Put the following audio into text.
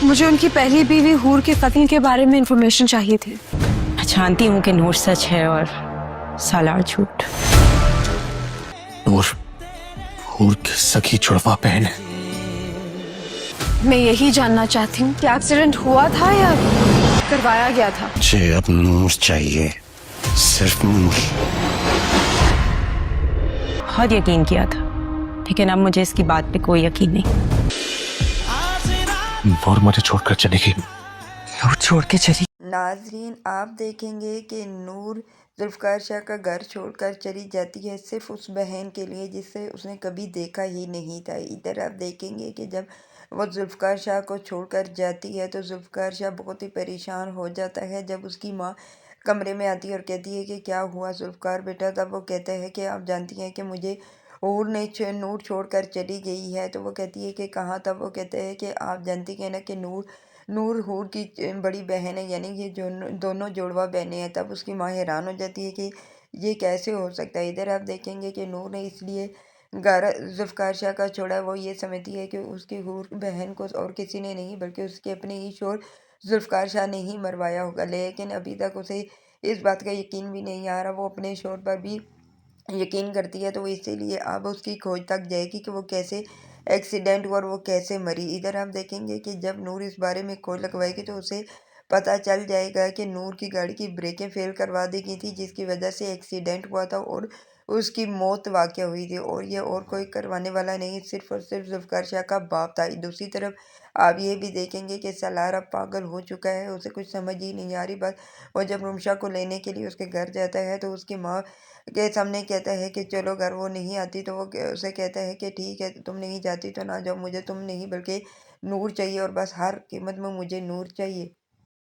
मुझे उनकी पहली बीवी हूर के कत्ल के बारे में इंफॉर्मेशन चाहिए थी। मैं जानती हूँ कि नूर सच है और सालार झूठ। नूर हूर की सगी जुड़वा बहन है। मैं यही जानना चाहती हूँ कि एक्सीडेंट हुआ था या करवाया गया था। मुझे अब नूर चाहिए, सिर्फ नूर। बहुत यकीन किया था, लेकिन अब मुझे इसकी बात पे कोई यकीन नहीं। नूर मुझे छोड़कर चलेगी। नूर छोड़ के चली। नाजरीन, आप देखेंगे कि नूर जुल्फ़कार शाह का घर छोड़कर चली जाती है सिर्फ उस बहन के लिए जिसे उसने कभी देखा ही नहीं था। इधर आप देखेंगे कि जब वो जुल्फ़कार शाह को छोड़कर जाती है तो जुल्फ़कार शाह बहुत ही परेशान हो जाता है। जब उसकी माँ कमरे में आती है और कहती है कि क्या हुआ जुल्फ़कार बेटा, तब वो कहता है कि आप जानती हैं कि मुझे हूर ने नूर छोड़कर चली गई है। तो वो कहती है कि कहाँ। तब वो कहते हैं कि आप जानती हैं ना कि नूर हूर की बड़ी बहन है, यानी ये जो दोनों जुड़वा बहनें हैं। तब उसकी माँ हैरान हो जाती है कि ये कैसे हो सकता है। इधर आप देखेंगे कि नूर ने इसलिए घर जुल्फ़कार शाह का छोड़ा, वो ये समझती है कि उसकी हूर बहन को और किसी ने नहीं बल्कि उसके अपने ही शोहर जुल्फ़कार शाह ने ही मरवाया होगा। लेकिन अभी तक उसे इस बात का यकीन भी नहीं आ रहा। वो अपने शोहर पर भी यकीन करती है, तो इसीलिए अब उसकी खोज तक जाएगी कि वो कैसे एक्सीडेंट हुआ और वो कैसे मरी। इधर आप देखेंगे कि जब नूर इस बारे में खोज लगवाएगी तो उसे पता चल जाएगा कि नूर की गाड़ी की ब्रेकें फेल करवा दी गई थी, जिसकी वजह से एक्सीडेंट हुआ था और उसकी मौत वाक़या हुई थी। और ये और कोई करवाने वाला नहीं, सिर्फ और सिर्फ जुल्फ़कार शाह का बाप था। दूसरी तरफ आप ये भी देखेंगे कि सालार अब पागल हो चुका है, उसे कुछ समझ ही नहीं आ रही बात। और जब रुमशा को लेने के लिए उसके घर जाता है तो उसकी माँ के सामने कहता है कि चलो घर। वो नहीं आती तो वो उसे कहता है कि ठीक है, तुम नहीं जाती तो ना जाओ, मुझे तुम नहीं बल्कि नूर चाहिए और बस हर कीमत में मुझे नूर चाहिए।